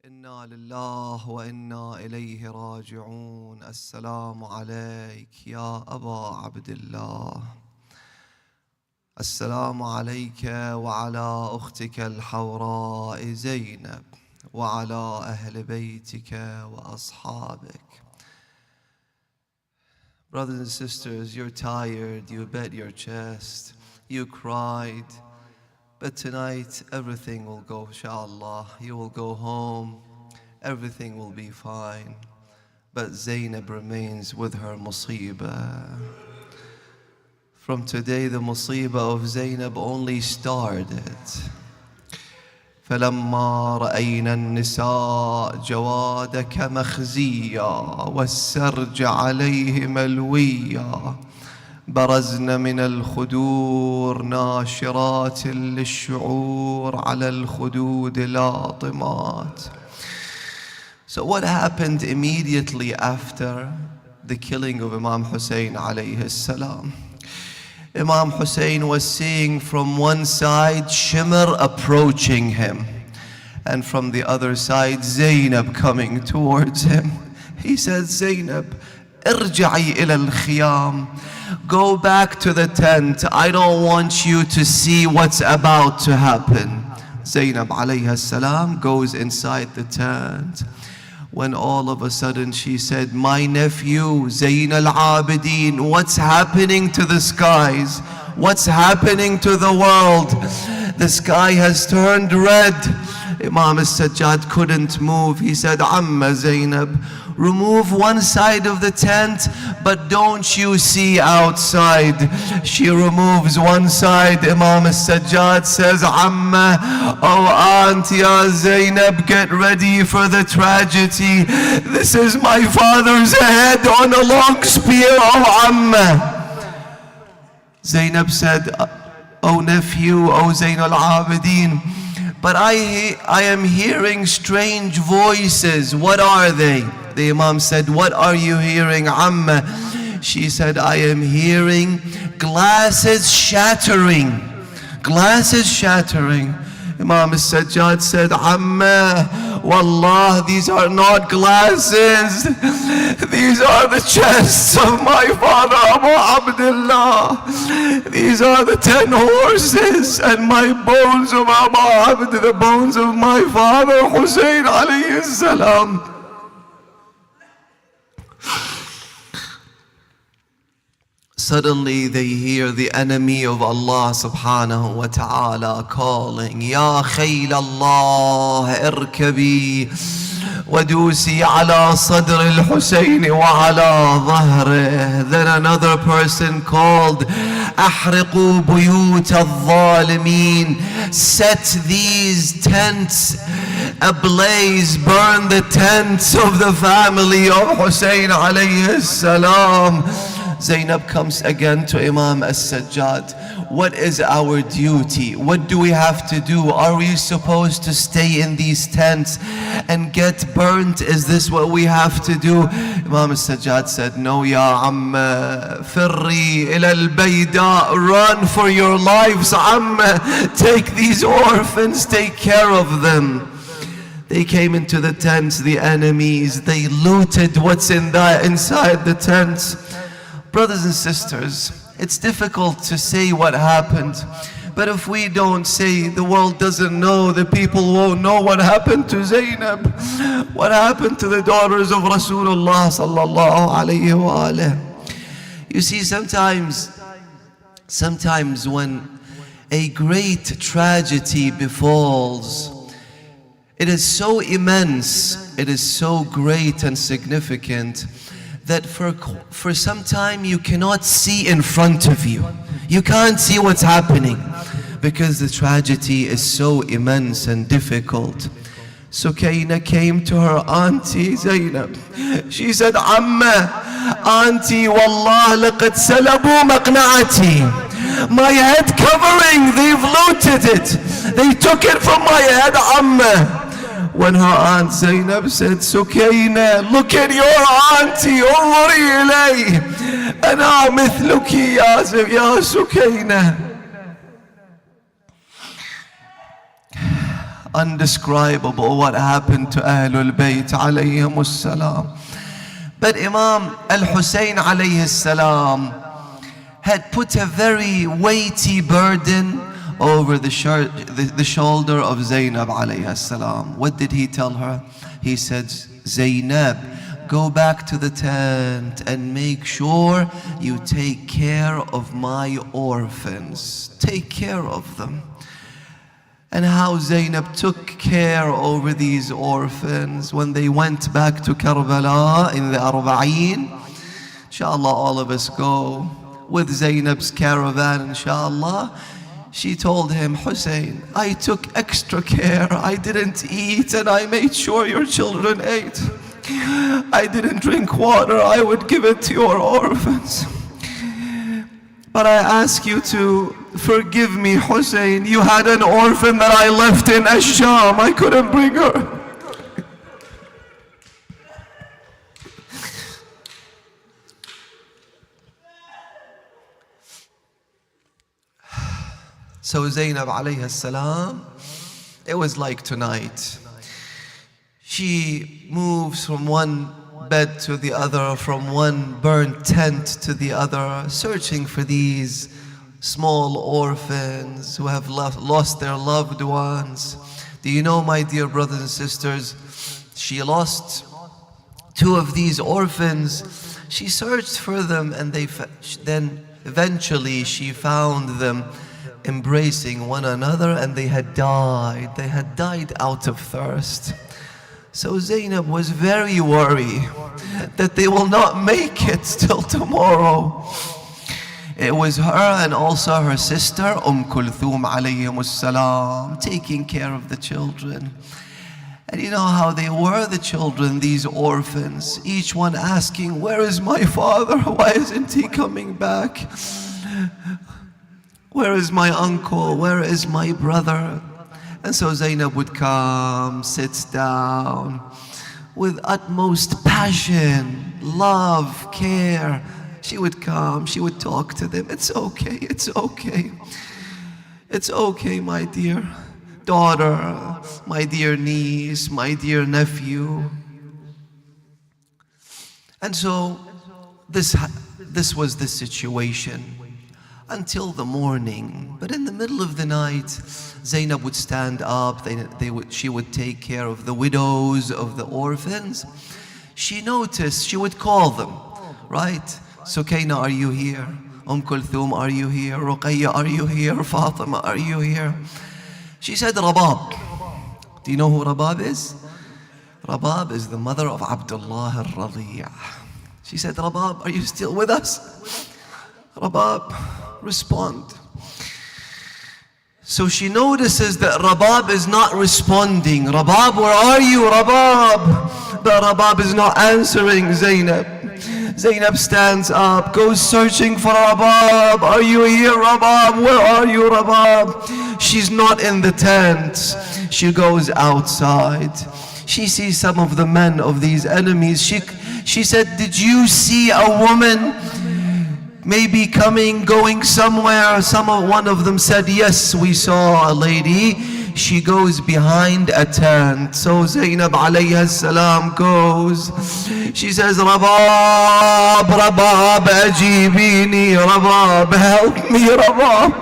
إنا لله وإنا إليه راجعون. السلام عليك يا أبا عبد الله. السلام عليك وعلى أختك الحوراء زينب وعلى أهل بيتك وأصحابك. Brothers and sisters, you're tired, you beat your chest, you cried. But tonight, everything will go, inshallah. You will go home, everything will be fine. But Zainab remains with her musibah. From today, the musibah of Zainab only started. فلما رأينا النساء جوادك مخزيا والسرج عليه ملويا برزن من الخدور ناشرات للشعور على الخدود لاطمات. So what happened immediately after the killing of Imam Hussein alayhi salam? Imam Hussein was seeing from one side Shimr approaching him, and from the other side Zainab coming towards him. He said, Zainab, irja'i ila al-khiyam. Go back to the tent. I don't want you to see what's about to happen. Zainab alayhi salam goes inside the tent. When all of a sudden she said, my nephew Zayn al-Abidin, what's happening to the skies? What's happening to the world? The sky has turned red. Imam al-Sajjad couldn't move. He said, Amma Zainab, remove one side of the tent, but don't you see outside? She removes one side. Imam al-Sajjad says, Amma, oh aunt, ya Zainab, get ready for the tragedy. This is my father's head on a long spear, oh Amma. Zainab said, oh nephew, oh Zayn al-Abidin, but I am hearing strange voices. What are they? The Imam said, what are you hearing, Amma? She said, I am hearing glasses shattering. Glasses shattering. Imam al-Sajjad said, Amma, wallah, these are not glasses. These are the chests of my father, Abu Abdullah. These are the 10 horses and my bones of Abu Abd, the bones of my father, Hussein alayhi salam. Suddenly they hear the enemy of Allah subhanahu wa ta'ala calling, Ya khayl Allah irkabi ودوسي على صدر الحسين وعلى ظهره. Then another person called, أحرقوا بيوت الظالمين. Set these tents ablaze, burn the tents of the family of Hussein alayhi salam. Zainab comes again to Imam al-Sajjad. What is our duty? What do we have to do? Are we supposed to stay in these tents and get burnt? Is this what we have to do? Imam al-Sajjad said, no, ya Amma, firri ila al-bayda, run for your lives, Amma. Take these orphans, take care of them. They came into the tents, the enemies, they looted what's inside the tents. Brothers and sisters, it's difficult to say what happened, but if we don't say, the world doesn't know, the people won't know what happened to Zainab, what happened to the daughters of Rasulullah sallallahu alayhi wa alayhi. You see, sometimes when a great tragedy befalls, it is so immense, it is so great and significant that for some time you cannot see in front of you. You can't see what's happening because the tragedy is so immense and difficult. Sukaina came to her auntie Zainab. She said, Amma, auntie, wallah laqad salabu maqna'ati. My head covering, they've looted it. They took it from my head, Amma. When her aunt Zainab said, Sukaina, look at your auntie, انظري إلي أنا مثلك يا Sukaina. undescribable what happened to Ahlul Bayt alayhimus salam. But Imam al-Hussein alayhi salam had put a very weighty burden over the shoulder of Zainab alayhi salam. What did he tell her? He said, Zainab, go back to the tent and make sure you take care of my orphans. Take care of them. And how Zainab took care over these orphans when they went back to Karbala in the Arba'een. Inshallah, all of us go with Zainab's caravan, inshallah. She told him, Hussein, I took extra care. I didn't eat and I made sure your children ate. I didn't drink water. I would give it to your orphans. But I ask you to forgive me, Hussein. You had an orphan that I left in Ash-Sham. I couldn't bring her. So Zainab alayhi salam, it was like tonight. She moves from one bed to the other, from one burnt tent to the other, searching for these small orphans who have lost their loved ones. Do you know, my dear brothers and sisters, she lost 2 of these orphans. She searched for them and then eventually she found them embracing one another, and they had died. They had died out of thirst. So Zainab was very worried that they will not make it till tomorrow. It was her and also her sister Kulthum alayhimus salam taking care of the children. And you know how they were, the children, these orphans, each one asking, where is my father? Why isn't he coming back? Where is my uncle? Where is my brother? And so Zainab would come, sit down with utmost passion, love, care. She would come, she would talk to them. It's okay, it's okay. It's okay, my dear daughter, my dear niece, my dear nephew. And so this was the situation until the morning. But in the middle of the night, Zainab would stand up. She would take care of the widows, of the orphans. She noticed, she would call them, right? Sukaina, are you here? Kulthum, are you here? Ruqayya, are you here? Fatima, are you here? She said, Rabab. Do you know who Rabab is? Rabab is the mother of Abdullah al-Radi'a. She said, Rabab, are you still with us? Rabab, respond. So she notices that Rabab is not responding. Rabab, where are you, Rabab? But Rabab is not answering Zainab. Zainab stands up, goes searching for Rabab. Are you here, Rabab? Where are you, Rabab? She's not in the tent. She goes outside. She sees some of the men of these enemies. She said, did you see a woman maybe coming, going somewhere? One of them said, yes, we saw a lady. She goes behind a tent. So Zainab alayhi salam goes. She says, Rabab, Rabab, ajibini, Rabab, help me, Rabab.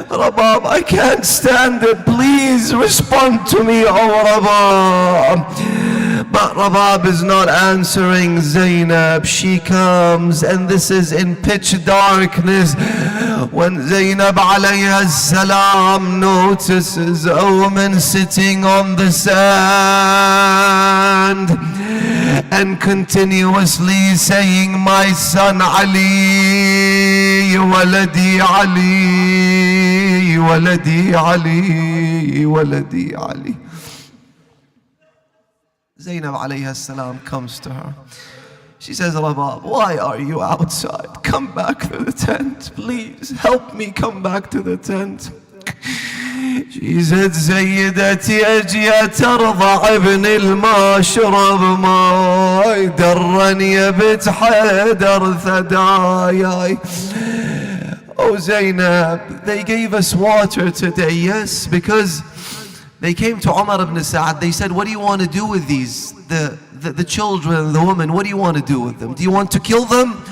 Rabab, I can't stand it. Please respond to me, oh Rabab. But Rabab is not answering Zainab. She comes, and this is in pitch darkness, when Zainab alayha salam notices a woman sitting on the sand and continuously saying, my son Ali, waladi Ali, waladi Ali, waladi Ali. Zainab alayhi salam comes to her. She says, Rabab, why are you outside? Come back to the tent, please. Help me come back to the tent. She said, Sayyidati ajya tarda ibn al-mashrab ma'i darrani bit hadar thadayai. Oh Zainab, they gave us water today, yes, because They came to Umar ibn Sa'ad. They said, what do you want to do with these? The children, the women, what do you want to do with them? Do you want to kill them?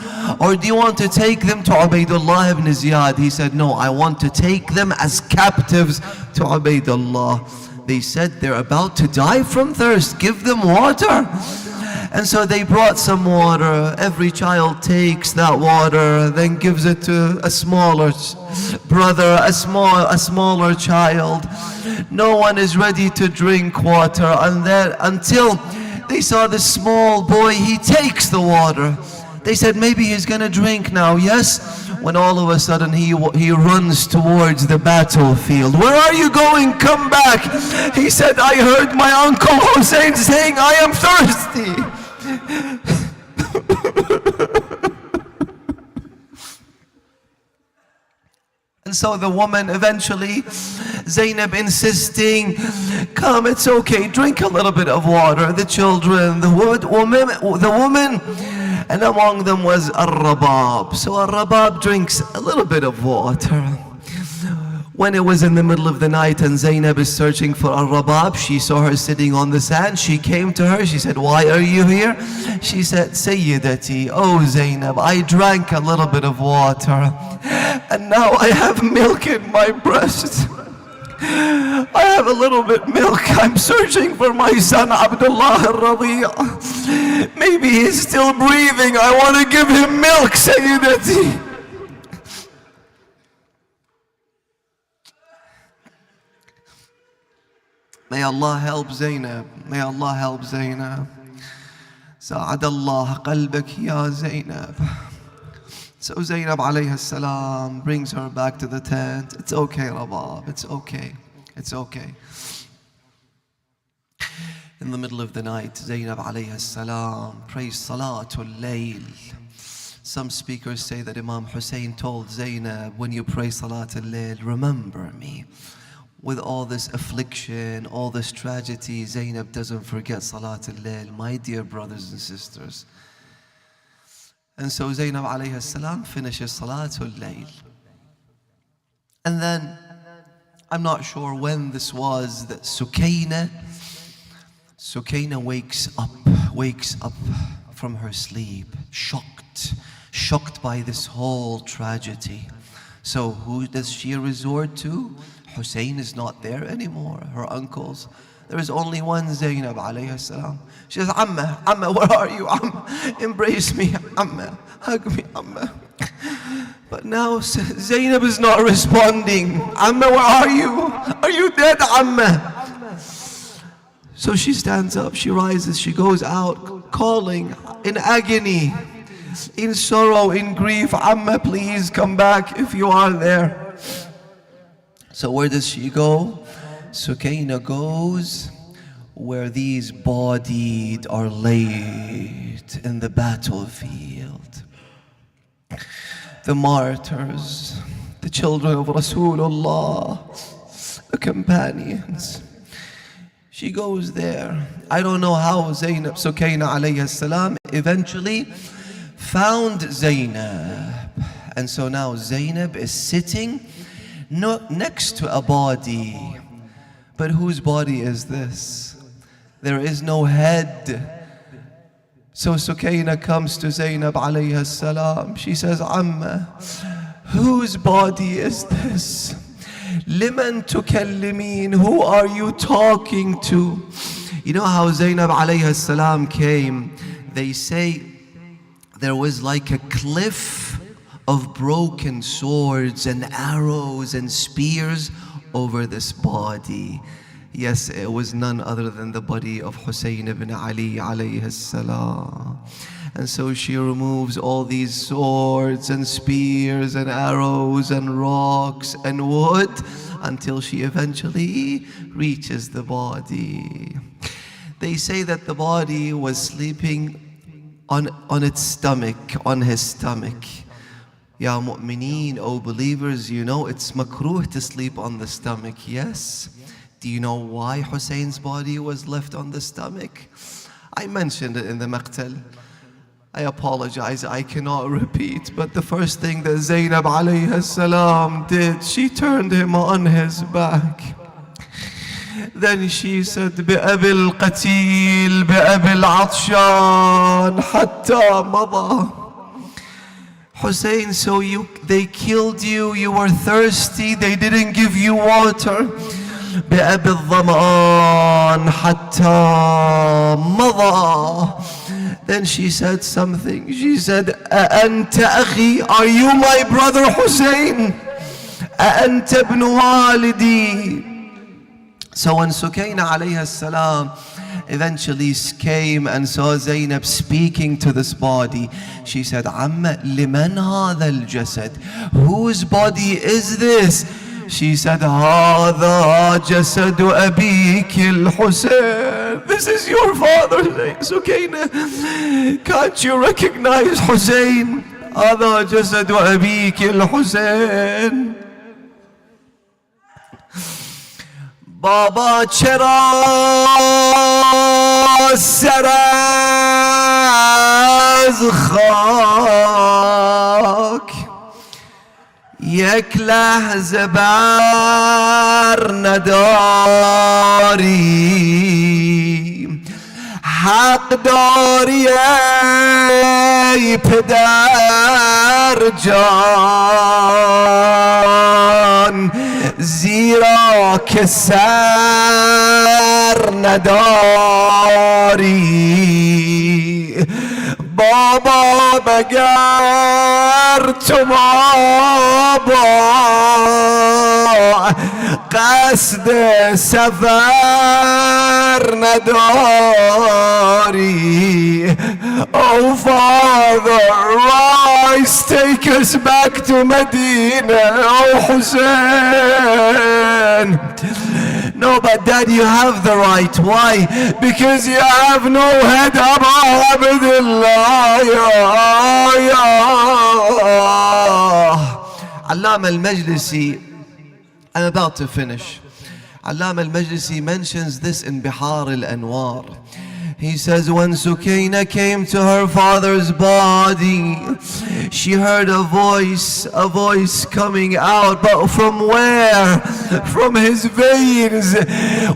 Or do you want to take them to Ubaydullah ibn Ziyad? He said, no, I want to take them as captives to Ubaydullah. They said, they're about to die from thirst. Give them water. And so they brought some water. Every child takes that water, then gives it to a smaller brother, a smaller child. No one is ready to drink water. And then until they saw this small boy, he takes the water. They said, maybe he's gonna drink now, yes? When all of a sudden he runs towards the battlefield. Where are you going? Come back. He said, I heard my uncle Hussein saying, I am thirsty. And so the woman eventually, Zainab insisting, come, it's okay, drink a little bit of water. The children, the woman, and among them was Ar-Rabab. So Ar-Rabab drinks a little bit of water. When it was in the middle of the night and Zainab is searching for Ar-Rabab, she saw her sitting on the sand. She came to her, she said, why are you here? She said, Sayyidati, oh Zainab, I drank a little bit of water and now I have milk in my breast. I have a little bit milk. I'm searching for my son Abdullah al-Radi'a. Maybe he's still breathing. I want to give him milk, Sayyidati. May Allah help Zainab. May Allah help Zainab. Sa'ad Allah qalbak ya Zainab. So Zainab alayhi salam brings her back to the tent. It's okay, Rabab. It's okay. It's okay. In the middle of the night, Zainab alayhi salam prays Salatul Layl. Some speakers say that Imam Hussein told Zainab, when you pray Salatul Layl, remember me. With all this affliction, all this tragedy, Zainab doesn't forget Salatul Layl, my dear brothers and sisters. And so Zainab alayhi salam finishes Salatul Layl. And then, I'm not sure when this was, that Sukaina wakes up from her sleep, shocked by this whole tragedy. So who does she resort to? Hussein is not there anymore, her uncles. There is only one Zainab alayhi salam. She says, Amma, where are you? Amma, embrace me, Amma, hug me, Amma. But now Zainab is not responding. Amma, where are you? Are you dead, Amma? So she stands up, she rises, she goes out, calling in agony, in sorrow, in grief, Amma, please come back if you are there. So where does she go? Sukaina goes where these bodied are laid in the battlefield. The martyrs, the children of Rasulullah, the companions. She goes there. I don't know how Zainab, Sukaina alayhi salam, eventually found Zainab. And so now Zainab is sitting next to a body. But whose body is this? There is no head. So Sukaina comes to Zainab alayhi salam. She says, Amma, whose body is this? Liman tukallimin, who are you talking to? You know how Zainab alayhi salam came? They say there was like a cliff of broken swords and arrows and spears over this body. Yes, it was none other than the body of Hussein ibn Ali alayhi salam. And so she removes all these swords and spears and arrows and rocks and wood until she eventually reaches the body. They say that the body was sleeping on its stomach, on his stomach. Ya mu'mineen, O believers, you know it's makruh to sleep on the stomach, yes? Do you know why Hussein's body was left on the stomach? I mentioned it in the Maqtal. I apologize, I cannot repeat, but the first thing that Zainab alayhi salam did, she turned him on his back. Then she said بأبي القتيل بأبي العطشان حتى مضى. Hussein, so they killed you, you were thirsty, they didn't give you water. بأبي الظمآن حتى مضى. Then she said something. She said, أأنت أخي? Are you my brother Hussein? أأنت ابن والدي? So when Sukaina alayha salam eventually came and saw Zainab speaking to this body, she said, عم لمن هذا الجسد? Whose body is this? She said, هذا جسد أبيك الحسين. This is your father. Sukaina, can't you recognize Hussein? هذا جسد أبيك الحسين. بابا چرا سر از خاک یک لحظه بر نداری؟ حق داری ای پدر جان، زیرا که سر نداری. بابا مگر تو بابا قصد سفر نداری؟ Oh Father, rise, take us back to Medina. Oh Hussein. No, but Dad, you have the right. Why? Because you have no head. Abdullah, ya Allama al-Majlisi, I'm about to finish. Allama al-Majlisi mentions this in Bihar al-Anwar. He says, when Sukaina came to her father's body, she heard a voice coming out, but from where? From his veins.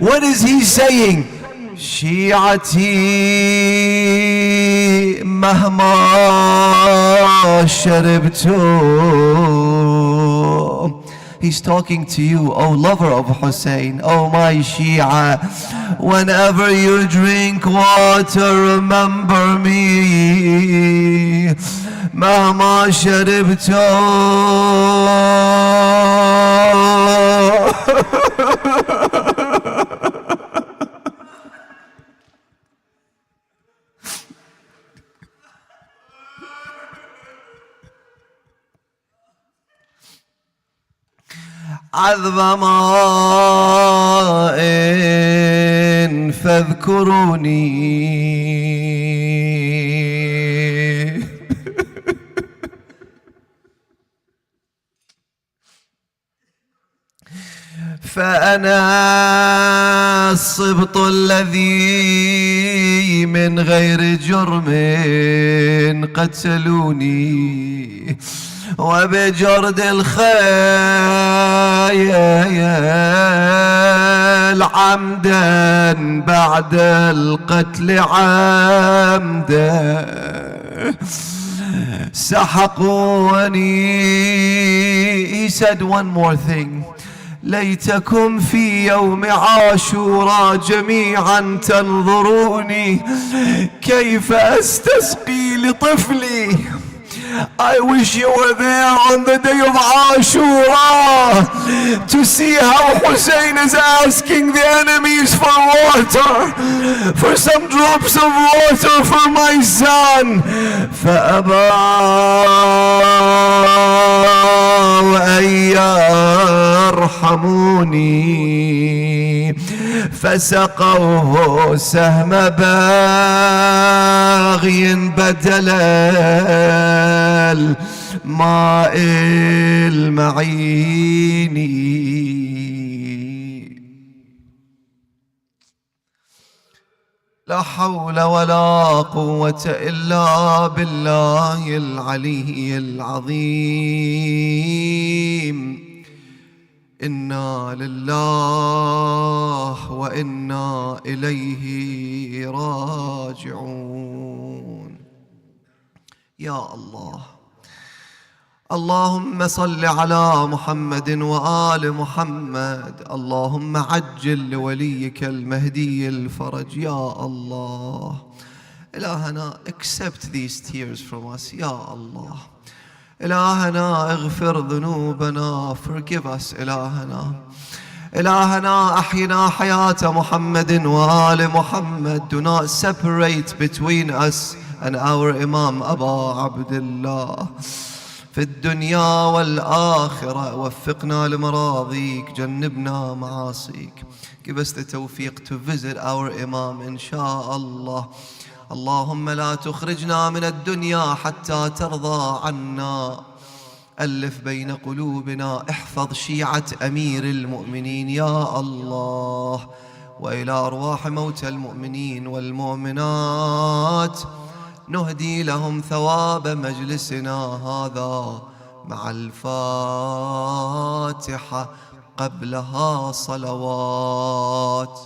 What is he saying? شيعتي مهما شربتم. He's talking to you, oh lover of Hussein, oh my Shia. Whenever you drink water, remember me. مهما شربتم. عذب ماء فاذكروني. فأنا الصبط الذي من غير جرم قتلوني، وبجرد الخيل عمدا بعد القتل عمدا سحقوني. He said one more thing. ليتكم في يوم عاشوراء جميعا تنظروني كيف أستسقي لطفلي. I wish you were there on the day of Ashura to see how Hussein is asking the enemies for water, for some drops of water for my son. فأبوا أن يرحموني فسقوه سهم باغي بدل الماء المعين. لا حول ولا قوة إلا بالله العلي العظيم. إنا لله وإنا إليه راجعون. يا الله، اللهم صل على محمد وآل محمد. اللهم عجل لوليك المهدي الفرج. يا الله، إلهنا accept these tears from us. يا الله، إلهنا اغفر ذنوبنا، forgive us. إلهنا أحينا حياة محمد وآل محمد. Do not separate between us and our Imam أبا عبد الله في الدنيا والآخرة. وفقنا لمراضيك، جنبنا معاصيك. Give us the توفيق to visit our Imam إن شاء الله. اللهم لا تخرجنا من الدنيا حتى ترضى عنا. ألف بين قلوبنا، احفظ شيعة أمير المؤمنين يا الله. وإلى أرواح موتى المؤمنين والمؤمنات نهدي لهم ثواب مجلسنا هذا مع الفاتحة قبلها صلوات.